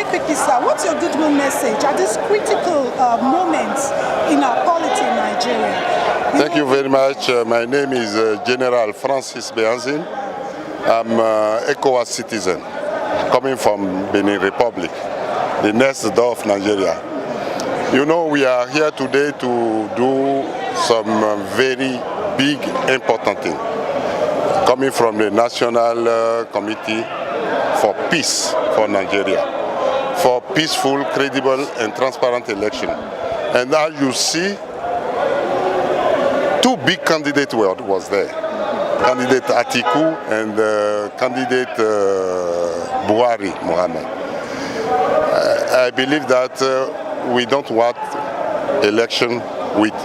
very quickly, sir, what's your goodwill message at this critical moment in our polity in Nigeria? Thank you very much. My name is General Francis Beanzin. I'm an Ecowas citizen coming from Benin Republic, the next door of Nigeria. You know, we are here today to do some very big, important thing. Coming from the National Committee for Peace for Nigeria, for peaceful, credible and transparent election. And as you see, two big candidates was there. Candidate Atiku and candidate Buhari Mohammed. I believe that we don't want election with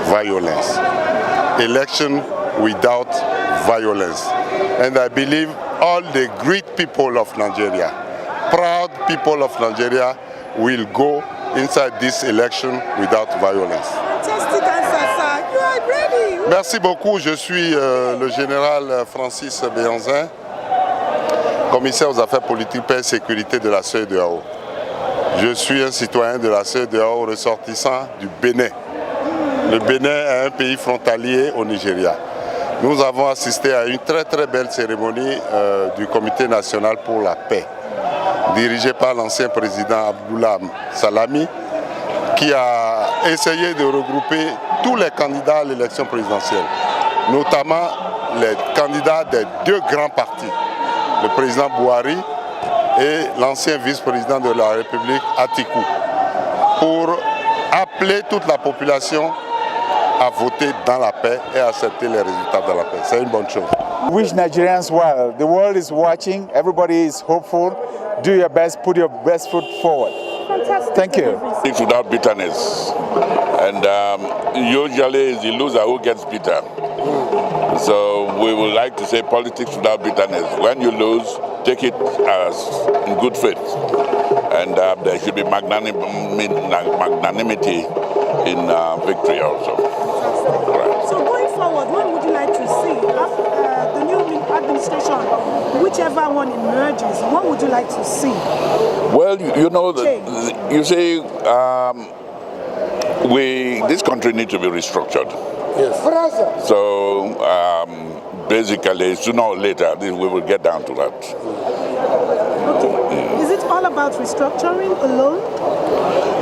violence. Election without violence. And I believe all the great people of Nigeria, proud people of Nigeria, will go inside this election without violence. Fantastic answer, sir. You are ready. Merci beaucoup. Je suis le général Francis Beanzin, commissaire aux affaires politiques, paix et sécurité de la CEDEAO. Je suis un citoyen de la CEDEAO ressortissant du Bénin. Le Bénin est un pays frontalier au Nigeria. Nous avons assisté à une très très belle cérémonie du Comité national pour la paix, dirigée par l'ancien président Abdoulaye Salami, qui a essayé de regrouper tous les candidats à l'élection présidentielle, notamment les candidats des deux grands partis, le président Buhari et l'ancien vice-président de la République, Atiku, pour appeler toute la population à voter dans la paix et à accepter les résultats de la paix. C'est une bonne chose. Wish Nigerians well. The world is watching. Everybody is hopeful. Do your best. Put your best foot forward. Fantastic. Thank you. It's without bitterness. And usually it's the loser who gets bitter. So we would like to say politics without bitterness. When you lose, take it as in good faith. And there should be magnanimity in victory also. Right. So going forward, what would you like to see the new administration, whichever one emerges, what would you like to see? Well, you know, you see, this country needs to be restructured. Yes. So basically, sooner or later, we will get down to that. Okay. Is it all about restructuring alone?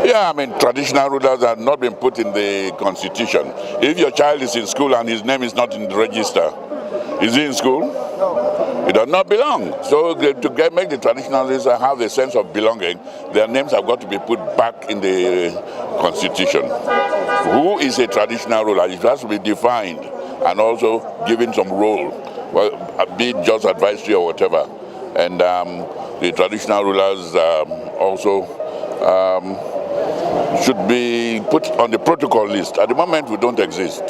Yeah, I mean, traditional rulers have not been put in the constitution. If your child is in school and his name is not in the register, is he in school? No. He does not belong. So to make the traditional rulers have a sense of belonging, their names have got to be put back in the constitution. Who is a traditional ruler? It has to be defined and also given some role, well, be it just advisory or whatever. And the traditional rulers also should be put on the protocol list. At the moment, we don't exist.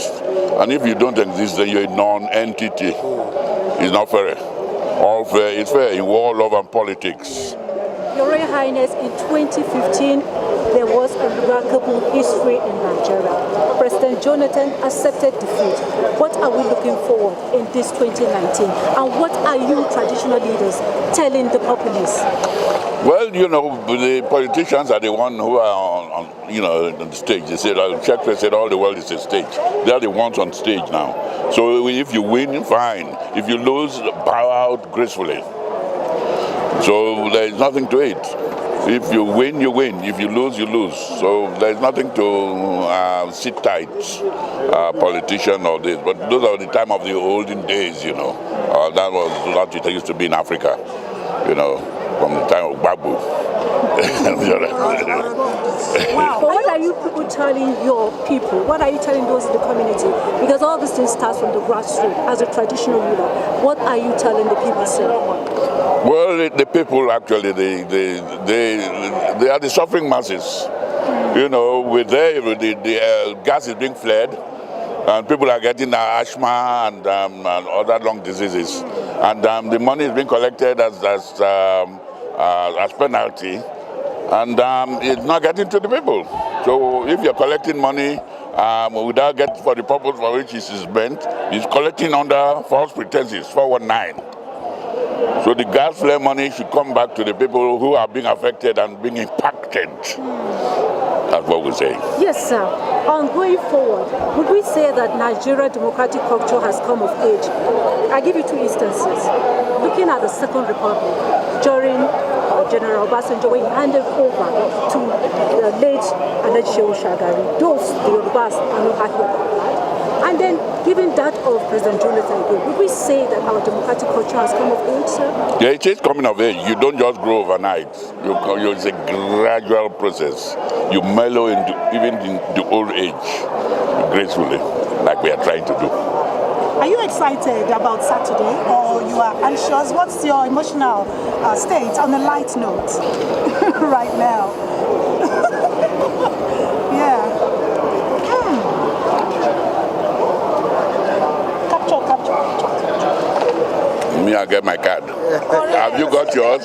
And if you don't exist, then you're a non-entity. It's not fair. All fair is fair in war, love, and politics. Your Royal Highness, in 2015, there was a remarkable history in Nigeria. President Jonathan accepted defeat. What are we looking forward in this 2019? And what are you traditional leaders telling the populace? Well, you know, the politicians are the ones who are on the stage. They said, Shakespeare said, all the world is a stage. They are the ones on stage now. So if you win, fine. If you lose, bow out gracefully. So there is nothing to it. If you win, you win. If you lose, you lose. So there is nothing to sit tight, politician or this. But those are the time of the olden days, you know. That was what it used to be in Africa, you know, from the time of Babu. Wow. What are you people telling your people? What are you telling those in the community? Because all this thing starts from the grassroots as a traditional ruler. What are you telling the people, sir? Well, the people actually, they are the suffering masses. You know, with the gas is being flared, and people are getting asthma and other lung diseases, and the money is being collected as penalty, and it's not getting to the people. So if you're collecting money without getting for the purpose for which it is spent, it's collecting under false pretenses, 419. So the gas flare money should come back to the people who are being affected and being impacted. That's what we say. Yes, sir. On going forward, would we say that Nigeria democratic culture has come of age? I give you two instances. Looking at the Second Republic, during General Obasanjo, when he handed over to the late Shehu Shagari, those, the Yorubas, are not happy about that. And then, given that of President Jonathan, would we say that our democratic culture has come of age, sir? Yeah, it is coming of age. You don't just grow overnight. It's a gradual process. You mellow into even in the old age gracefully, like we are trying to do. Are you excited about Saturday, or you are anxious? What's your emotional state on a light note right now? Yeah. Me, I get my card. Have you got yours?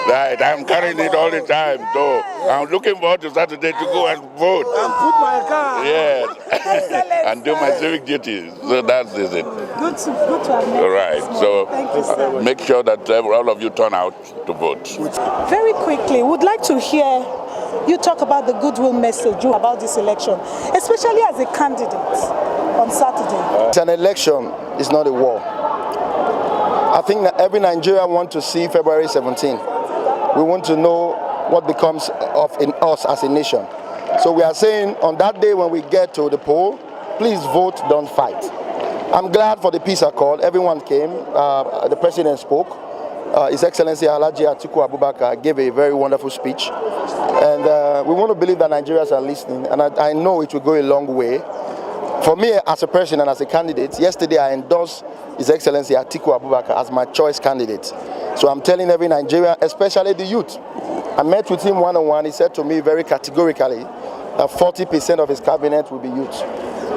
Right, I'm carrying it all the time. So I'm looking forward to Saturday to go and vote. And put my card. Yes. And do my civic duties. So that's it. Good to have met All right. So thank you, sir. make sure that all of you turn out to vote. Very quickly, would like to hear you talk about the goodwill message about this election, especially as a candidate on Saturday. It's an election, it's not a war. I think that every Nigerian wants to see February 17. We want to know what becomes of in us as a nation. So we are saying on that day when we get to the poll, please vote, don't fight. I'm glad for the peace accord. Everyone came. The president spoke. His Excellency Alhaji Atiku Abubakar gave a very wonderful speech. And we want to believe that Nigerians are listening. And I know it will go a long way. For me, as a person and as a candidate, yesterday I endorsed His Excellency Atiku Abubakar as my choice candidate. So I'm telling every Nigerian, especially the youth. I met with him one-on-one. He said to me very categorically that 40% of his cabinet will be youth.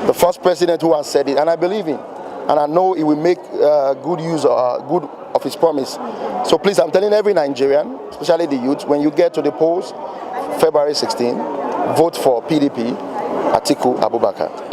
The first president who has said it, and I believe him. And I know he will make good use of his promise. So please, I'm telling every Nigerian, especially the youth, when you get to the polls, February 16, vote for PDP, Atiku Abubakar.